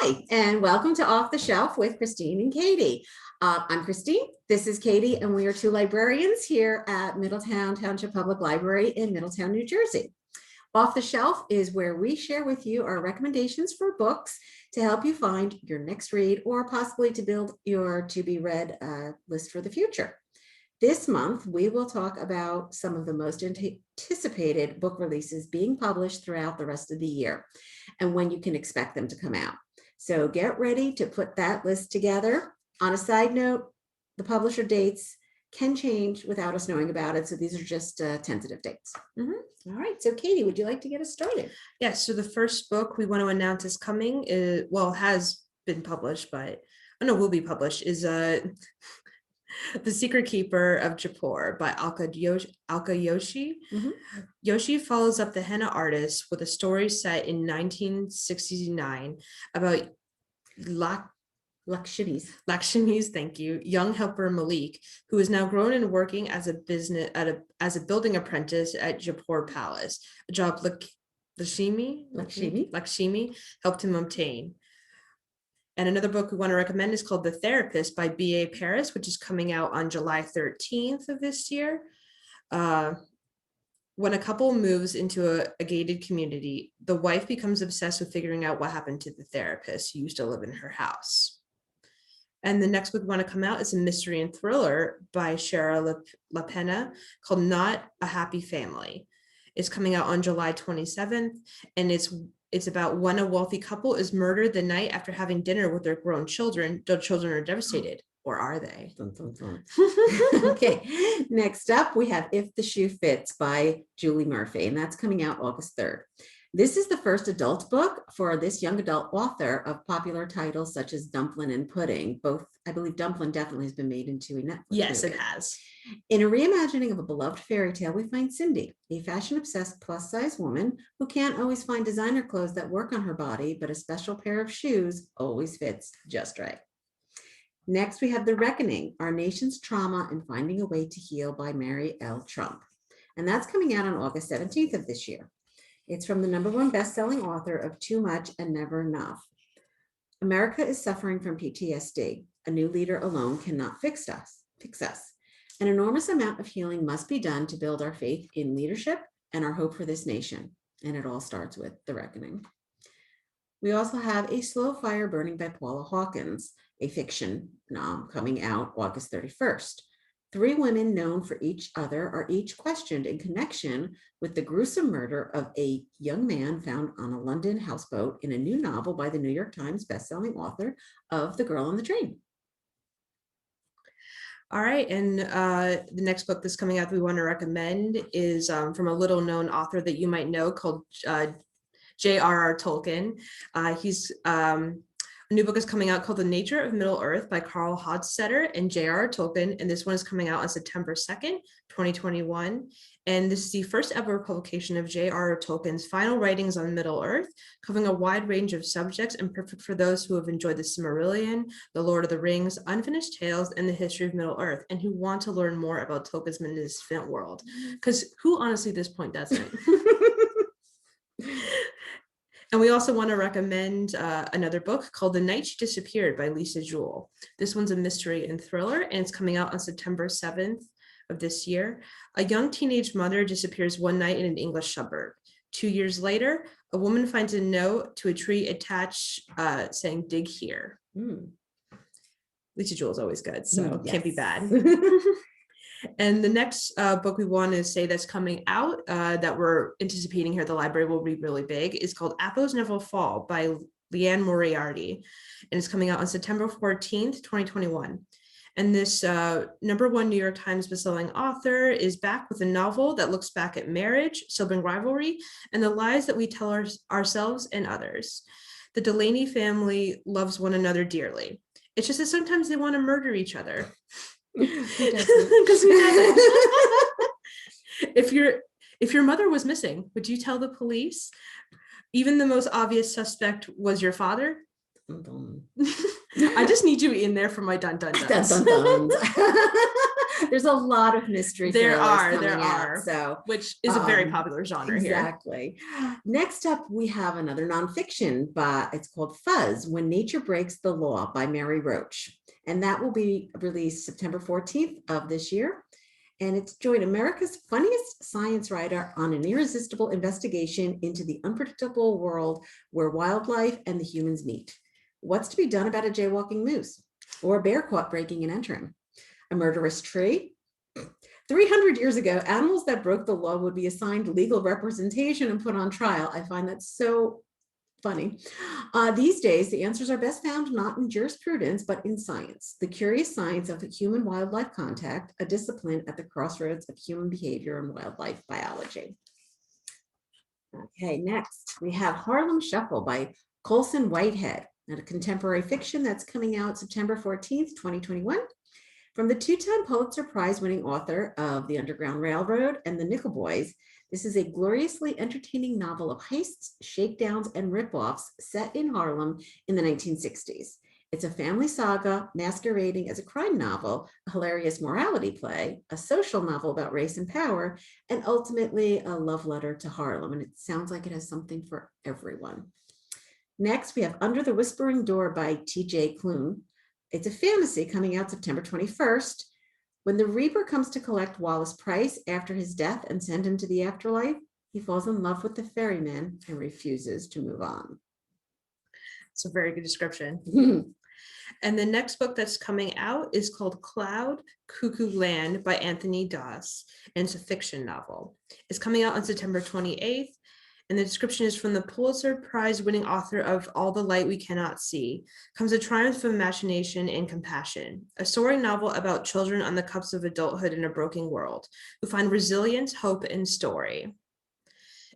Hi, and welcome to Off the Shelf with Christine and Katie. I'm Christine, this is Katie, and we are two librarians here at Middletown Township Public Library in Middletown, New Jersey. Off the Shelf is where we share with you our recommendations for books to help you find your next read or possibly to build your to-be-read list for the future. This month, we will talk about some of the most anticipated book releases being published throughout the rest of the year and when you can expect them to come out. So get ready to put that list together. On a side note, the publisher dates can change without us knowing about it. So these are just tentative dates. All right. So Katie, would you like to get us started? Yes. So the first book we want to announce is coming, has been published, but will be published, is The Secret Keeper of Jaipur by Alka Yoshi. Yoshi follows up the henna artist with a story set in 1969 about Lakshmi's, thank you, young helper Malik, who is now grown and working as a building apprentice at Jaipur Palace, a job Lakshmi helped him obtain. And another book we want to recommend is called The Therapist by B.A. Paris, which is coming out on July 13th of this year. When a couple moves into a gated community, the wife becomes obsessed with figuring out what happened to the therapist who used to live in her house. And the next book we want to come out is a mystery and thriller by Shara LaPena called Not a Happy Family. It's coming out on July 27th, and it's about when a wealthy couple is murdered the night after having dinner with their grown children. Their children are devastated, or are they? Dun, dun, dun. Okay, next up we have If the Shoe Fits by Julie Murphy, and that's coming out August 3rd. This is the first adult book for this young adult author of popular titles such as Dumplin' and Pudding. Both, I believe Dumplin' definitely has been made into a Netflix Yes, movie. it has. In a reimagining of a beloved fairy tale, we find Cindy, a fashion-obsessed plus-size woman who can't always find designer clothes that work on her body, but a special pair of shoes always fits just right. Next, we have The Reckoning, Our Nation's Trauma and Finding a Way to Heal by Mary L. Trump. And that's coming out on August 17th of this year. It's from the #1 best-selling author of Too Much and Never Enough. America is suffering from PTSD. A new leader alone cannot fix us. An enormous amount of healing must be done to build our faith in leadership and our hope for this nation. And it all starts with The Reckoning. We also have A Slow Fire Burning by Paula Hawkins, a fiction coming out August 31st. 3 women known for each other are each questioned in connection with the gruesome murder of a young man found on a London houseboat in a new novel by the New York Times bestselling author of The Girl on the Train. All right, and the next book that's coming out that we want to recommend is from a little known author that you might know called J.R.R. Tolkien. A new book is coming out called The Nature of Middle-earth by Carl Hostetter and J.R.R. Tolkien, and this one is coming out on September 2nd, 2021. And this is the first ever publication of J.R.R. Tolkien's final writings on Middle-earth, covering a wide range of subjects and perfect for those who have enjoyed the Silmarillion, The Lord of the Rings, Unfinished Tales, and the history of Middle-earth, and who want to learn more about Tolkien's magnificent world. Because who honestly at this point doesn't? And we also want to recommend another book called The Night She Disappeared by Lisa Youll. This one's a mystery and thriller, and it's coming out on September 7th of this year. A young teenage mother disappears one night in an English suburb. 2 years later, a woman finds a note to a tree attached saying, "Dig here." Lisa Youll is always good, so Yes. Can't be bad. And the next book we want to say that's coming out that we're anticipating here at the library will be really big is called Apples Never Fall by Leanne Moriarty. And it's coming out on September 14th, 2021. And this #1 New York Times bestselling author is back with a novel that looks back at marriage, sibling rivalry, and the lies that we tell ourselves and others. The Delaney family loves one another dearly. It's just that sometimes they want to murder each other. Because who doesn't? If your mother was missing, would you tell the police? Even the most obvious suspect was your father? I just need you in there for my dun dun duns. Dun, dun, dun. There's a lot of mystery There thrillers are, coming out, so which is a very um, popular genre here. exactly. Next up, we have another nonfiction, but it's called Fuzz: When Nature Breaks the Law by Mary Roach, and that will be released September 14th of this year. And it's joined America's funniest science writer on an irresistible investigation into the unpredictable world where wildlife and the humans meet. What's to be done about a jaywalking moose or a bear caught breaking and entering? A murderous tree? 300 years ago, animals that broke the law would be assigned legal representation and put on trial. I find that so funny. These days, the answers are best found not in jurisprudence, but in science, the curious science of human wildlife contact, a discipline at the crossroads of human behavior and wildlife biology. Okay, next we have Harlem Shuffle by Colson Whitehead, a contemporary fiction that's coming out September 14th, 2021. From the two-time Pulitzer Prize-winning author of The Underground Railroad and The Nickel Boys, this is a gloriously entertaining novel of heists, shakedowns, and ripoffs set in Harlem in the 1960s. It's a family saga masquerading as a crime novel, a hilarious morality play, a social novel about race and power, and ultimately a love letter to Harlem. And it sounds like it has something for everyone. Next, we have Under the Whispering Door by T.J. Klune. It's a fantasy coming out September 21st. When the Reaper comes to collect Wallace Price after his death and send him to the afterlife, he falls in love with the ferryman and refuses to move on. It's a very good description. And the next book that's coming out is called Cloud, Cuckoo Land by Anthony Doss, and it's a fiction novel. It's coming out on September 28th, and the description is from the Pulitzer Prize-winning author of All the Light We Cannot See, comes a triumph of imagination and compassion, a soaring novel about children on the cusp of adulthood in a broken world, who find resilience, hope, and story.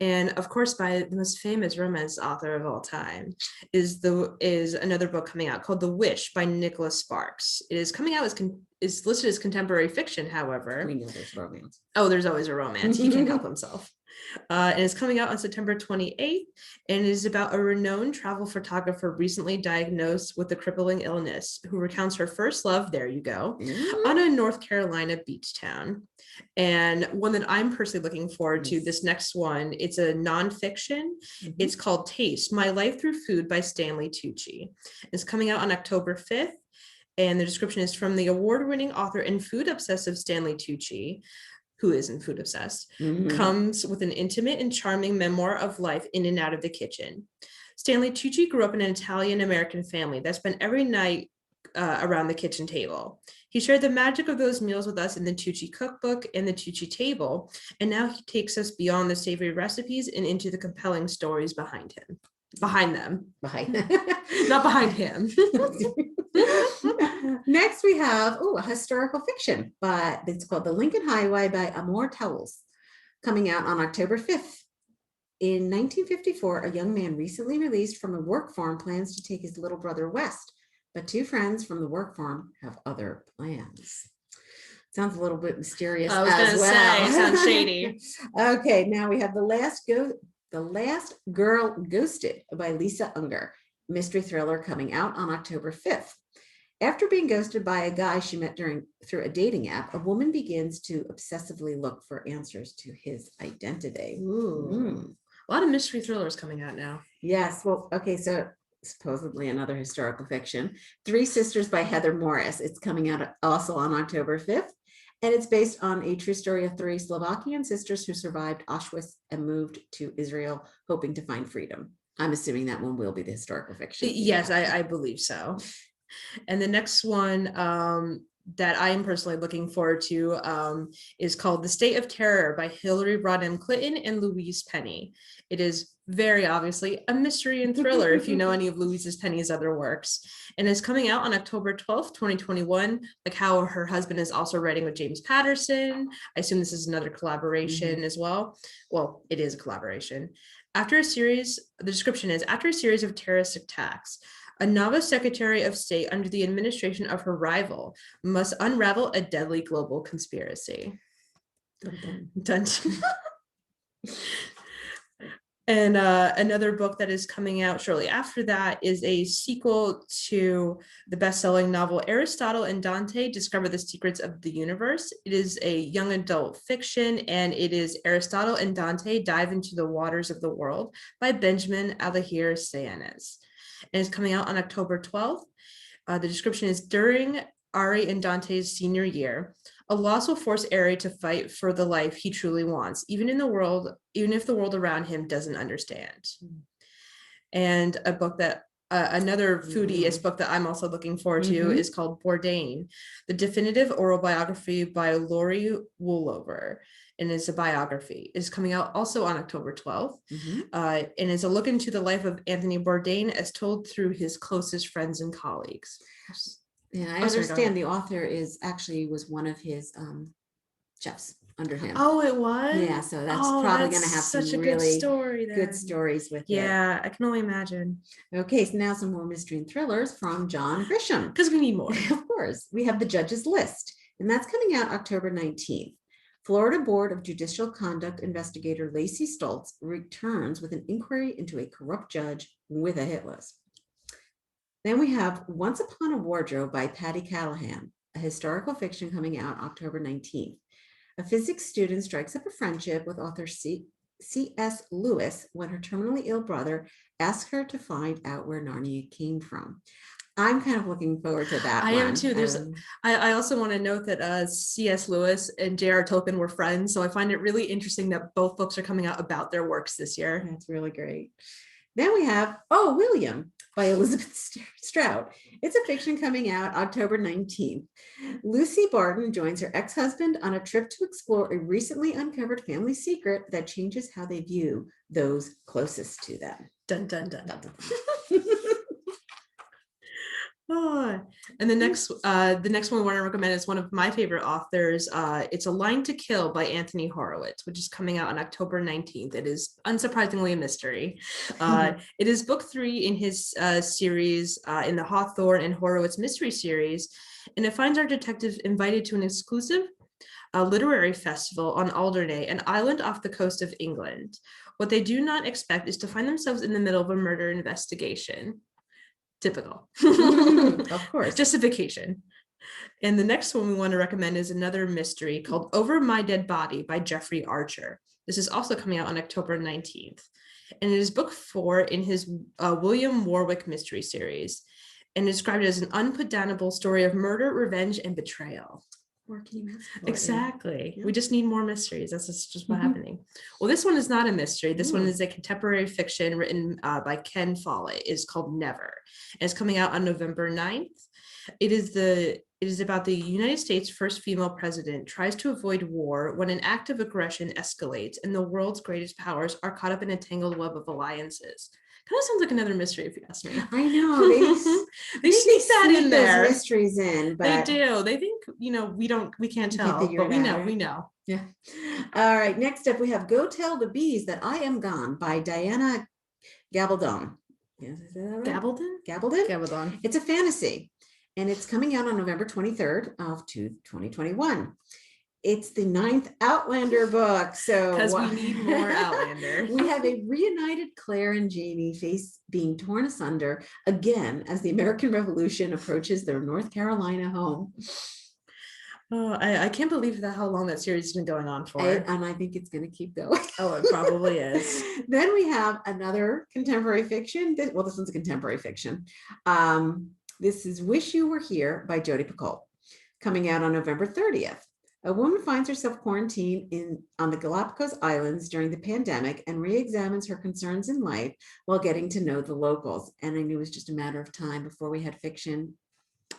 And of course, by the most famous romance author of all time is another book coming out called The Wish by Nicholas Sparks. It is coming out is listed as contemporary fiction, however. We know there's romance. Oh, there's always a romance. He can't help himself. And it's coming out on September 28th, and it is about a renowned travel photographer recently diagnosed with a crippling illness who recounts her first love, there you go, on a North Carolina beach town. And one that I'm personally looking forward to, this next one, it's a nonfiction. It's called Taste, My Life Through Food by Stanley Tucci. It's coming out on October 5th. And the description is from the award-winning author and food obsessive Stanley Tucci, who isn't food obsessed, comes with an intimate and charming memoir of life in and out of the kitchen. Stanley Tucci grew up in an Italian-American family that spent every night around the kitchen table. He shared the magic of those meals with us in the Tucci cookbook and the Tucci table, and now he takes us beyond the savory recipes and into the compelling stories behind them. Not behind him. Next, we have a historical fiction, but it's called The Lincoln Highway by Amor Towles, coming out on October 5th. In 1954, a young man recently released from a work farm plans to take his little brother west, but two friends from the work farm have other plans. Sounds a little bit mysterious. I was going to say, sounds shady. Okay, now we have The Last Girl Ghosted by Lisa Unger, mystery thriller coming out on October 5th. After being ghosted by a guy she met through a dating app, a woman begins to obsessively look for answers to his identity. A lot of mystery thrillers coming out now. Yes. Well, okay. So supposedly another historical fiction, Three Sisters by Heather Morris. It's coming out also on October 5th. And it's based on a true story of three Slovakian sisters who survived Auschwitz and moved to Israel, hoping to find freedom. I'm assuming that one will be the historical fiction. Yes, I believe so. And the next one that I am personally looking forward to is called The State of Terror by Hillary Rodham Clinton and Louise Penny. It is very obviously a mystery and thriller if you know any of Louise Penny's other works. And it's coming out on October 12th, 2021, like how her husband is also writing with James Patterson. I assume this is another collaboration as well. Well, it is a collaboration. The description is, after a series of terrorist attacks, a novice Secretary of State under the administration of her rival must unravel a deadly global conspiracy. Dun, dun. And another book that is coming out shortly after that is a sequel to the best-selling novel Aristotle and Dante Discover the Secrets of the Universe. It is a young adult fiction, and it is Aristotle and Dante Dive into the Waters of the World by Benjamin Alahir Sayanes. And it's coming out on October 12th. The description is during Ari and Dante's senior year, a loss will force Ari to fight for the life he truly wants, even if the world around him doesn't understand. And a book that another foodie-ish book that I'm also looking forward to is called Bourdain, the definitive oral biography by Laurie Woolover. And it's a biography. It's coming out also on October 12th. And it's a look into the life of Anthony Bourdain as told through his closest friends and colleagues. Yeah, I understand the author was one of his chefs under him. Oh, it was? Yeah, so that's probably going to have some really good stories with it. Yeah, I can only imagine. Okay, so now some more mystery and thrillers from John Grisham. Because we need more. Of course. We have The Judge's List, and that's coming out October 19th. Florida Board of Judicial Conduct investigator Lacey Stoltz returns with an inquiry into a corrupt judge with a hit list. Then we have Once Upon a Wardrobe by Patty Callahan, a historical fiction coming out October 19th. A physics student strikes up a friendship with author C.S. Lewis when her terminally ill brother asks her to find out where Narnia came from. I'm kind of looking forward to that. I am too. I also want to note that C.S. Lewis and J.R. Tolkien were friends, so I find it really interesting that both books are coming out about their works this year. That's really great. Then we have William by Elizabeth Strout. It's a fiction coming out October 19th. Lucy Barton joins her ex-husband on a trip to explore a recently uncovered family secret that changes how they view those closest to them. Dun, dun, dun. Dun, dun. And the next one we want to recommend is one of my favorite authors. It's A Line to Kill by Anthony Horowitz, which is coming out on October 19th. It is unsurprisingly a mystery. It is book 3 in his series in the Hawthorne and Horowitz mystery series, and it finds our detectives invited to an exclusive literary festival on Alderney, an island off the coast of England. What they do not expect is to find themselves in the middle of a murder investigation. Typical. Of course. Justification. And the next one we want to recommend is another mystery called Over My Dead Body by Jeffrey Archer. This is also coming out on October 19th. And it is book 4 in his William Warwick mystery series, and described as an unputdownable story of murder, revenge, and betrayal. What can you ask for? Exactly. Yeah. We just need more mysteries. That's just what's happening. Well, this one is not a mystery. This one is a contemporary fiction written by Ken Follett. It is called Never. And it's coming out on November 9th. It is about the United States' first female president tries to avoid war when an act of aggression escalates and the world's greatest powers are caught up in a tangled web of alliances. Kind of sounds like another mystery, if you ask me. I know. They sneak that in there. Mysteries in, but they do. They think, we can't tell, but we know. Yeah. All right. Next up, we have Go Tell the Bees That I Am Gone by Diana Gabaldon. Is that right? Gabaldon. It's a fantasy, and it's coming out on November 23rd of 2021. It's the 9th Outlander book. So because we need more Outlander. We have a reunited Claire and Jamie face being torn asunder again as the American Revolution approaches their North Carolina home. Oh, I can't believe how long that series has been going on for. And I think it's going to keep going. Oh, it probably is. Then we have another contemporary fiction. This one's a contemporary fiction. This is Wish You Were Here by Jodi Picoult, coming out on November 30th. A woman finds herself quarantined on the Galapagos Islands during the pandemic and re-examines her concerns in life while getting to know the locals. And I knew it was just a matter of time before we had fiction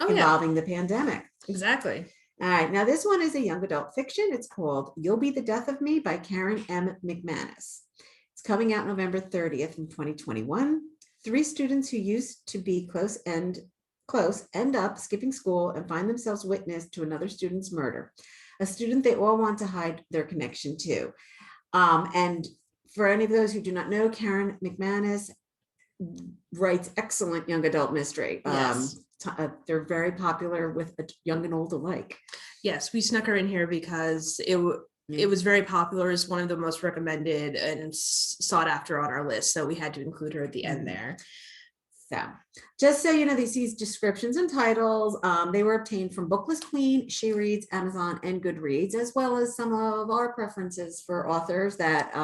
involving the pandemic. Exactly. All right. Now, this one is a young adult fiction. It's called You'll Be the Death of Me by Karen M. McManus. It's coming out November 30th in 2021. 3 students who used to be close end up skipping school and find themselves witness to another student's murder. A student they all want to hide their connection to. And for any of those who do not know, Karen McManus writes excellent young adult mystery. Yes. They're very popular with young and old alike. Yes, we snuck her in here because it was very popular, as one of the most recommended and sought after on our list. So we had to include her at the end there. So just so you know, these descriptions and titles, they were obtained from Booklist Queen, She Reads, Amazon, and Goodreads, as well as some of our preferences for authors that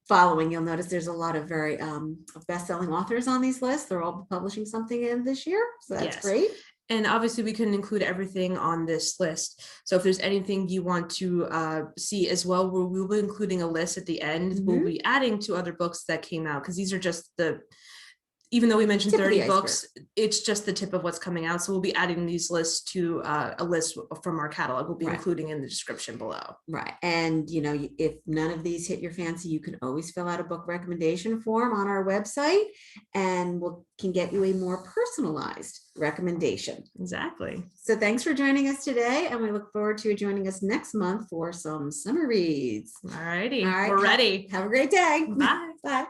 following. You'll notice there's a lot of very best-selling authors on these lists. They're all publishing something in this year. So that's great. And obviously we couldn't include everything on this list. So if there's anything you want to see as well, we'll be including a list at the end. We'll be adding to other books that came out, because these are just even though we mentioned 30 books, it's just the tip of what's coming out. So we'll be adding these lists to a list from our catalog. We'll be including in the description below. Right. And, you know, if none of these hit your fancy, you can always fill out a book recommendation form on our website, and we can get you a more personalized recommendation. Exactly. So thanks for joining us today, and we look forward to you joining us next month for some summer reads. All righty. We're ready. Have a great day. Bye. Bye.